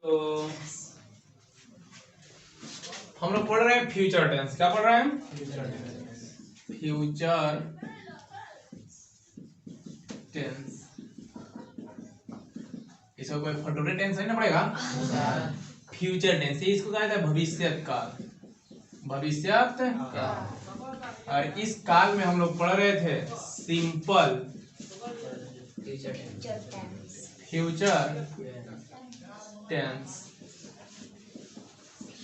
तो हम लोग पढ़ रहे हैं फ्यूचर टेंस। क्या पढ़ रहे हैं? Future tense. इसका कोई फटोरे टेंस नहीं ना पड़ेगा। फ्यूचर टेंस इसको कहा जाता है भविष्यत काल। भविष्यत काल। और इस काल में हम लोग पढ़ रहे थे सिंपल फ्यूचर टेंस,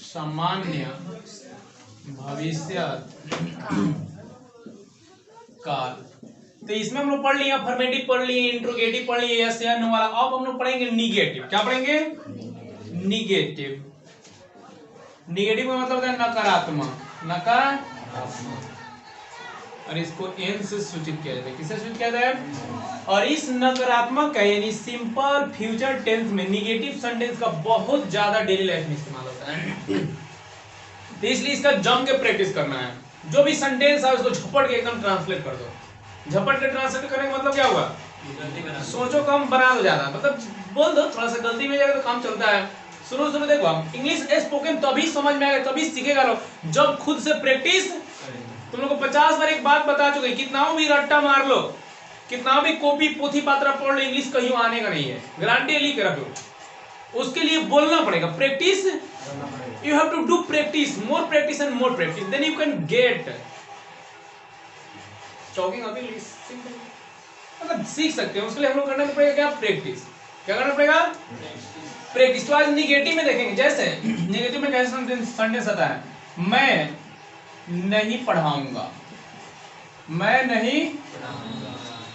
सामान्य भविष्यत काल। तो इसमें हम लोग पढ़ लिए अफर्मेटिव पढ़ लिए, इंट्रोगेटिव पढ़ लिए, यस या नो वाला। अब हम लोग पढ़ेंगे निगेटिव। क्या पढ़ेंगे? निगेटिव। निगेटिव का मतलब होता है नकारात्मक। नकारात्मक। और इसको एन से सूचित किया जाता है। किससे सूचित किया जाता है? और इस नकारात्मक का यानी सिंपल फ्यूचर टेंस में निगेटिव सेंटेंस का बहुत ज्यादा डेली लाइफ में इस्तेमाल होता है। तो इसलिए इसका जम के प्रैक्टिस करना है। जो भी सेंटेंस है उसको झपट के एकदम ट्रांसलेट कर दो। झपट के ट्रांसलेट करने का मतलब क्या हुआ? सोचो कम बना दो ज्यादा, मतलब बोल दो। थोड़ा सा गलती में जाएगा तो काम चलता है। शुरू शुरू देखो हम इंग्लिश स्पोकन तभी समझ में आएगा, तभी सीखेगा लोग जब खुद से प्रैक्टिस। तुम लोग को 50 बार एक बात बता चुके, कितना भी रट्टा मार लो, कितना भी कॉपी पोथी पात्रा पढ़ लो, इंग्लिश कहीं आने का नहीं है। गारंटी लिख रखो। उसके लिए बोलना पड़ेगा, practice. You have to do practice, more practice and more practice, then you can get talking अभी मतलब सीख सकते हैं। उसके लिए हम लोग करना पड़ेगा क्या? प्रैक्टिस। क्या करना पड़ेगा? प्रैक्टिस। तो आज निगेटिव में देखेंगे। जैसे निगेटिव में कैसे सेंटेंस आता है? मैं नहीं पढ़ाऊंगा। मैं नहीं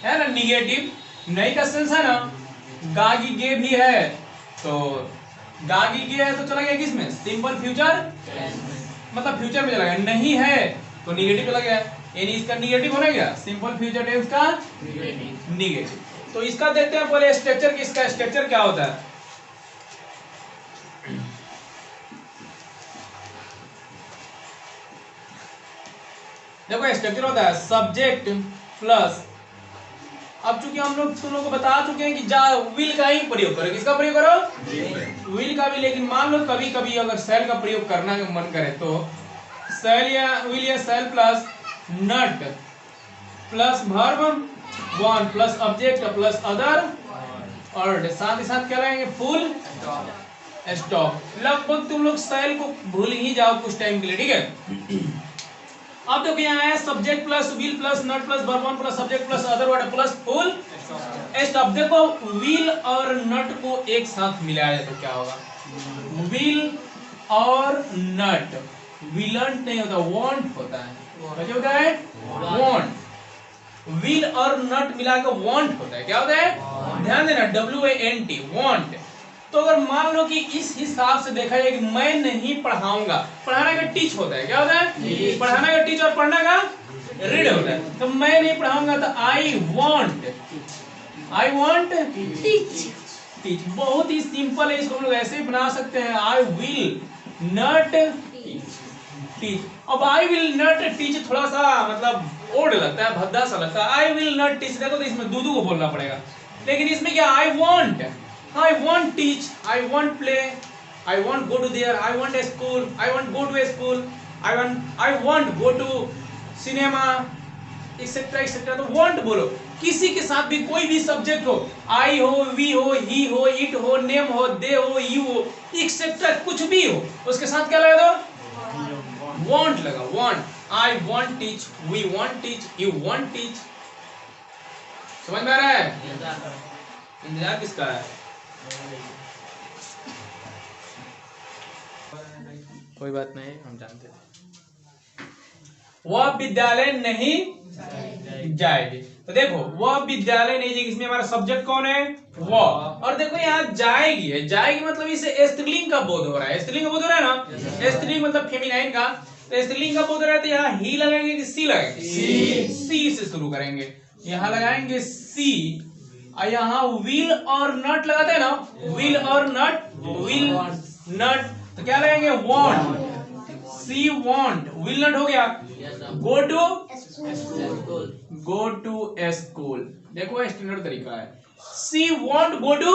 है ना निगेटिव। नहीं का सेंस है ना, गागी गे भी है तो गागी गे है तो चला गया किसमें? सिंपल फ्यूचर मतलब फ्यूचर में चला गया। नहीं है तो निगेटिव चला गया, यानी इसका निगेटिव होना गया सिंपल फ्यूचर टेंस का निगेटिव। तो इसका देखते हैं पहले स्ट्रक्चर। इसका स्ट्रक्चर क्या होता है? देखो स्ट्रक्चर होता है सब्जेक्ट प्लस। अब चूंकि हम लोग तुम लोग को बता चुके हैं कि जा विल का ही प्रयोग करो। किसका प्रयोग करो? विल का भी। लेकिन मान लो कभी कभी अगर सेल का प्रयोग करना का मन करे तो सेल या विल या shall plus not plus verb one plus object plus other और साथ ही साथ क्या रहेंगे? Full stop. लगभग तुम लोग सेल को भूल ही जाओ कुछ टाइम के लिए, ठीक है। अब देखो यहाँ है subject plus will plus not plus verb one plus subject plus other word plus full stop. देखो विल और नट को एक साथ मिलाया जाए तो क्या होगा? विल और नट। विलंट नहीं होता, वांट होता है। क्या होता है? वांट। विल और नट मिलाकर वांट होता है। क्या होता है? ध्यान देना, WANT, वांट। तो अगर मान लो कि इस हिसाब से देखा जाए कि मैं नहीं पढ़ाऊंगा, पढ़ाने का टीच होता है। क्या होता है? पढ़ाने का टीच और पढ़ने का रीड होता है। तो मैं नहीं पढ़ाऊंगा तो आई वांट टीच। बहुत ही सिंपल है, इसको हम लोग ऐसे ही बना सकते हैं। I will not teach. अब आई विल नॉट टीच थोड़ा सा मतलब ओड लगता है, भद्दा सा लगता है। आई विल नॉट टीच देखो तो इसमें दूधू को बोलना पड़ेगा। लेकिन इसमें क्या? I want teach, I want play, I want go to there, I want a school, I want go to a school, I want go to cinema, etc etc। तो want बोलो। किसी के साथ भी कोई भी सब्जेक्ट हो, I हो, we हो, he हो, it हो, name हो, they हो, you हो, etc कुछ भी हो, उसके साथ क्या लगा दो? want लगा। want, I want teach, we want teach, you want teach। समझ में आ रहा है? इंतजार किसका है? कोई बात नहीं, हम जानते हैं। वह विद्यालय नहीं जाएगी। तो देखो वह विद्यालय नहीं जाएगी, इसमें हमारा सब्जेक्ट कौन है? वह। और देखो यहाँ जाएगी है। जाएगी मतलब इसे स्त्रीलिंग का बोध हो रहा है। स्त्रीलिंग का बोध हो रहा है ना। स्त्रीलिंग मतलब फेमिनाइन का। तो स्त्रीलिंग का बोध हो रहा है तो यहाँ ही लगाएंगे कि सी लगाएंगे? सी से शुरू करेंगे। यहाँ लगाएंगे सी। यहाँ विल और नट लगाते हैं ना, विल और नट, विल नट। तो क्या लगाएंगे? Won't. See won't. Will not हो गया। Go to school. देखो स्टैंडर्ड तरीका है। सी वॉन्ट गो टू,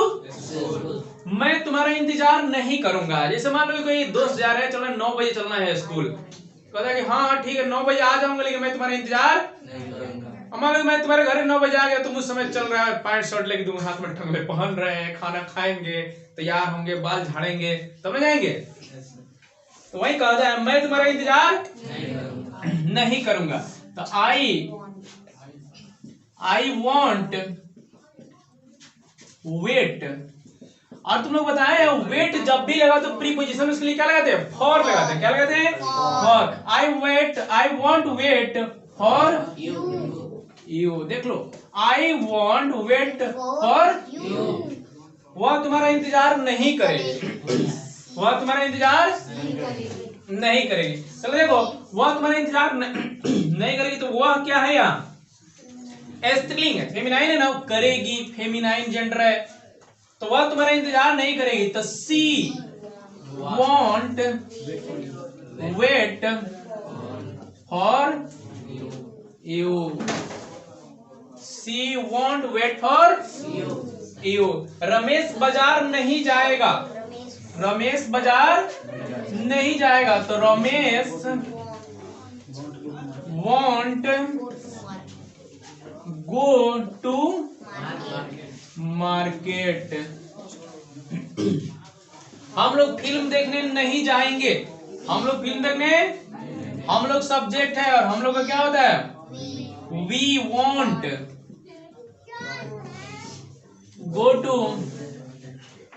मैं तुम्हारा इंतजार नहीं करूंगा। जैसे मान लो कि कोई दोस्त जा रहा है, चलो 9 बजे चलना है स्कूल, कहता है कि हाँ ठीक है 9 बजे आ जाऊंगा, लेकिन मैं तुम्हारा इंतजार नहीं करूंगा। मान लो मैं तुम्हारे घर 9 बजे आ गया, तुम उस समय चल रहा है, पैंट शर्ट लेके तुम हाथ में टंगले पहन रहे हैं, खाना खाएंगे, तैयार होंगे, बाल झाड़ेंगे, तब ना जाएंगे। तो वही कहा जाए मैं तुम्हारा इंतजार नहीं करूंगा। तो आई वॉन्ट वेट। और तुम लोग बताए वेट जब भी लगा तो प्रीपोजिशन उसके लिए क्या लगाते हैं? फॉर लगाते हैं। क्या लगाते हैं? For. I won't wait for you. देख लो, I won't wait for you. वह तुम्हारा इंतजार नहीं करेगी, वह तुम्हारा इंतजार नहीं करेगी। चलो देखो, वह तुम्हारा इंतजार नहीं करेगी, तो वह क्या है? यहाँ स्त्रीलिंग है, फेमिनाइन है ना, करेगी फेमिनाइन जेंडर है, तो वह तुम्हारा इंतजार नहीं करेगी। तो she won't wait for you. She won't wait for you. Ramesh बाजार नहीं जाएगा, रमेश बाजार नहीं जाएगा, तो Ramesh won't go to market. हम लोग फिल्म देखने नहीं जाएंगे, हम लोग फिल्म देखने, हम लोग सब्जेक्ट है और हम लोग का क्या होता है? We won't go to.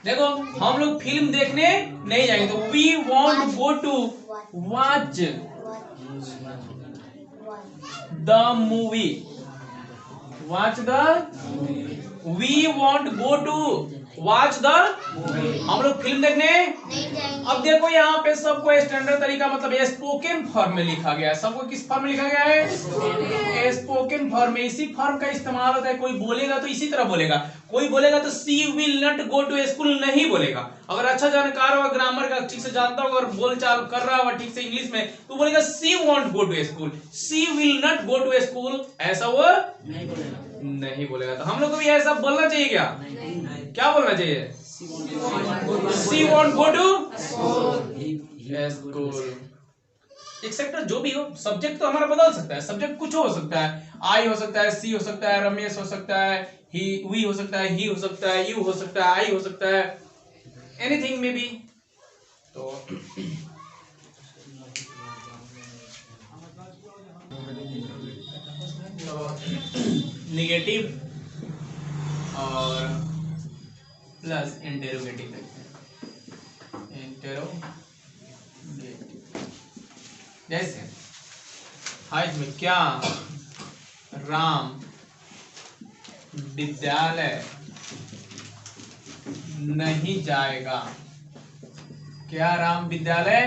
देखो, हम लोग फिल्म देखने नहीं जाएंगे, तो we won't go to watch the movie. Watch the, we won't go to watch the, हम लोग फिल्म देखने नहीं जाएंगे। अब देखो यहाँ पे सबको स्टैंडर्ड तरीका, मतलब स्पोकन फॉर्म में लिखा गया है। सबको किस फॉर्म में लिखा गया है? स्पोकन फॉर्म में। इसी फॉर्म का इस्तेमाल होता है। कोई बोलेगा तो इसी तरह बोलेगा, कोई बोलेगा तो she will not go to school नहीं बोलेगा। अगर अच्छा जानकार होगा, ग्रामर का ठीक से जानता होगा और बोलचाल कर रहा होगा ठीक से इंग्लिश में, तो बोलेगा she won't go to school, she will not go to school, ऐसा वो नहीं बोलेगा। तो हम लोग को भी ऐसा बोलना चाहिए क्या? क्या बोलना चाहिए? She won't go to school. एक्सेप्टर जो भी हो, सब्जेक्ट तो हमारा बदल सकता है, सब्जेक्ट कुछ हो सकता है, आई हो सकता है, सी हो सकता है, रमेश हो सकता है, ही, वी हो सकता है, ही हो सकता है, यू हो सकता है, आई हो सकता है, एनीथिंग में भी। तो नेगेटिव और प्लस इंटेरोगेटिव देखते हैं। इंटेरोगेटिव जैसे आज में क्या राम विद्यालय नहीं जाएगा? क्या राम विद्यालय,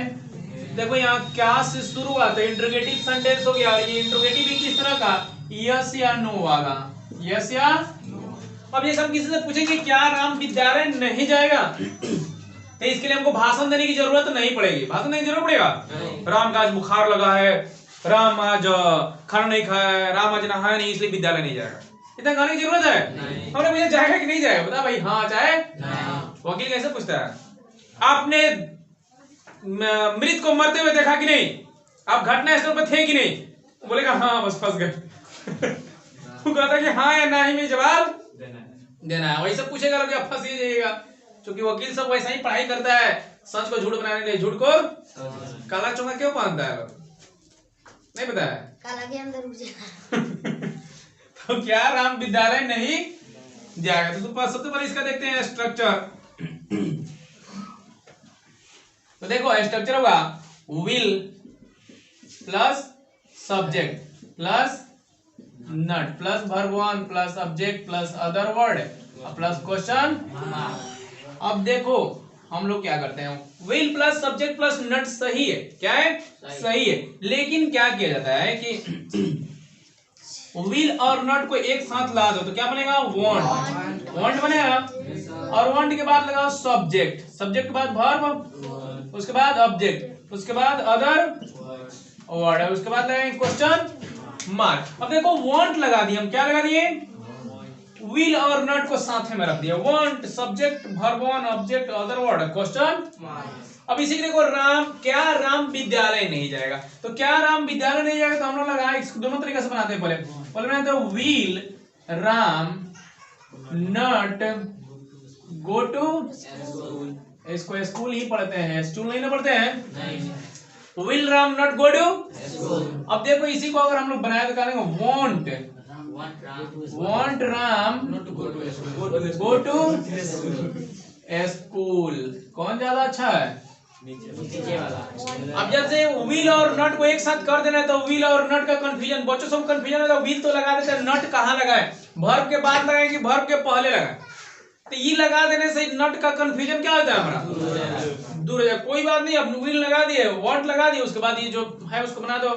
देखो यहाँ क्या से शुरू हुआ तो इंट्रोगेटिव सेंटेंस हो गया। और ये इंट्रोगेटिव भी किस तरह का? यस या नो वाला, यस या। अब ये सब किसी से पूछेंगे क्या राम विद्यालय नहीं जाएगा, तो इसके लिए हमको भाषण देने की जरूरत नहीं पड़ेगी। भाषण देने की जरूरत पड़ेगा? राम का आज बुखार लगा है, राम आज खाना नहीं खाया है, राम आज नहाया नहीं इसलिए विद्यालय नहीं जाएगा, इतना कहने की जरूरत है? हमने पूछा जाएगा कि नहीं जाएगा, बता भाई हाँ चाहे। वकील कैसे पूछता है? आपने मृत को मरते हुए देखा कि नहीं? आप घटना स्थल पर थे कि नहीं? बोलेगा हाँ, बस फंस गए। वो कहता कि हाँ या नहीं में जवाब देना है। वही सब पूछेगा लोग, आप फंस ही जाइएगा। क्योंकि वकील सब वैसा ही पढ़ाई करता है, सच को झूठ बनाने के लिए। झूठ को काला चोंगा क्यों पहनता है? नहीं पता है? काला के अंदर तो क्या राम विद्यालय नहीं जाएगा? तो सबसे पहले इसका देखते हैं स्ट्रक्चर। तो देखो स्ट्रक्चर होगा will plus subject plus not plus verb one plus subject plus other word plus question. अब देखो हम लोग क्या करते हैं, will plus subject plus not सही है। क्या है? सही है। लेकिन क्या किया जाता है कि विल और नट को एक साथ ला दो तो क्या बनेगा? वांट। वांट बनेगा। और वांट के बाद लगाओ सब्जेक्ट, सब्जेक्ट के बाद वर्ब, उसके बाद ऑब्जेक्ट, उसके बाद अदर वर्ड, उसके बाद लगाएंगे क्वेश्चन मार्क। अब देखो वांट लगा दिए हम, क्या लगा दिए? विल और नॉट को साथ में रख दिया। Want subject verb one object other word question. अब इसी देखो राम, क्या राम विद्यालय नहीं जाएगा? तो क्या राम विद्यालय नहीं जाएगा तो हम लोग लगा इसको दोनों तरीके से बनाते हैं। पहले बनाते हैं will Ram not go to, इसको स्कूल ही पढ़ते हैं, स्कूल नहीं ना पढ़ते हैं। Will Ram not go to. अब देखो इसी को अगर हम लोग बनाए तो क्या करेंगे? Won't Ram go to school. कौन ज्यादा अच्छा है? नीचे वाला। अब जब से विल और नॉट को एक साथ कर देना है तो विल और नॉट का कंफ्यूजन, बच्चों सब कंफ्यूजन है तो विल तो लगा देते हैं, नॉट कहाँ लगाए? वर्ब के बाद लगाए कि वर्ब के पहले लगाए? तो ये लगा देने से नॉट का कंफ्यूजन क्या होता है हमारा? दूर हो जाए। कोई बात नहीं, अब विल लगा दिए, वांट लगा दिए, उसके बाद ये जो है उसको बना दो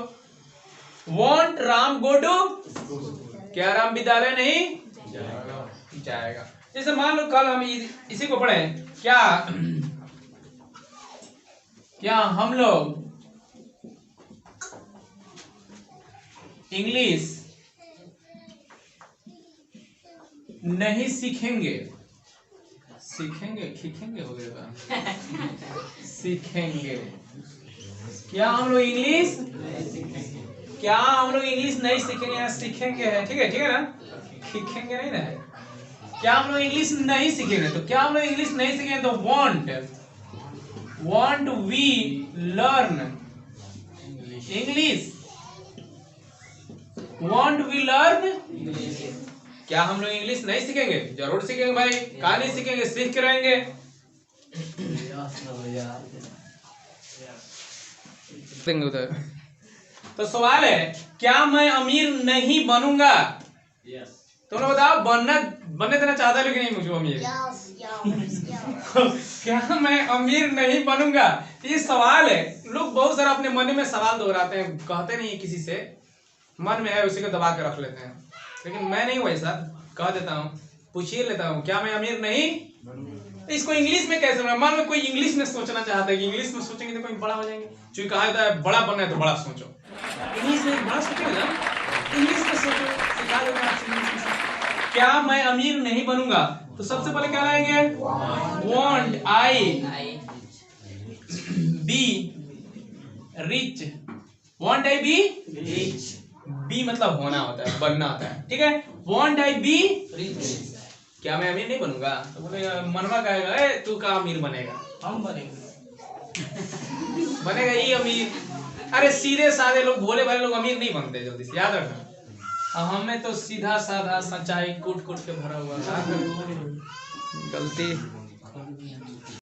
वांट राम गो टू। क्या राम विद्यालय नहीं जाएगा? जैसे मान लो कल हम इसी को पढ़े, क्या हम लोग इंग्लिश नहीं सीखेंगे, सीखेंगे हो गया सीखेंगे। क्या हम लोग इंग्लिश नहीं सीखेंगे? सीखेंगे है, ठीक है ना? सीखेंगे नहीं ना? क्या हम लोग इंग्लिश नहीं सीखेंगे? तो क्या हम लोग इंग्लिश नहीं सीखेंगे तो won't we learn English. Won't we learn. क्या हम लोग इंग्लिश नहीं सीखेंगे? जरूर सीखेंगे भाई, कहा नहीं सीखेंगे, सीख के रहेंगे। उधर तो सवाल है, क्या मैं अमीर नहीं बनूंगा? तुम लोग बताओ, बनने देना चाहता है लेकिन नहीं मुझे अमीर। क्या मैं अमीर नहीं बनूंगा? ये सवाल है। लोग बहुत सारा अपने मन में सवाल दोहराते हैं, कहते नहीं किसी से, मन में है उसी को दबा के रख लेते हैं। लेकिन मैं नहीं वैसा, कह देता हूँ, पूछिए लेता हूँ, क्या मैं अमीर नहीं? इसको इंग्लिश में कैसे? मान लो कोई इंग्लिश में सोचना चाहता है कि इंग्लिश में सोचेंगे तो कोई बड़ा हो जाएंगे। जो कहा जाता है बड़ा बनना है तो बड़ा सोचो, इंग्लिश में बड़ा सोचो ना, इंग्लिश में सोचो, सिखा देते हैं आपसे इंग्लिश में। क्या मैं अमीर नहीं बनूंगा? तो सबसे पहले क्या लाएंगे? Won't I be rich. Won't I be rich. Be मतलब होना होता है, बनना होता है, ठीक है? Won't I be rich. क्या मैं अमीर नहीं बनूंगा? तो बोले मनवा कहेगा, ए तू का अमीर बनेगा? हम बनेंगे बनेगा ये अमीर। अरे सीधे साधे लोग, भोले भाले लोग अमीर नहीं बनते जल्दी से, याद रखना। हमें तो सीधा साधा सच्चाई कूट कूट के भरा हुआ गलती।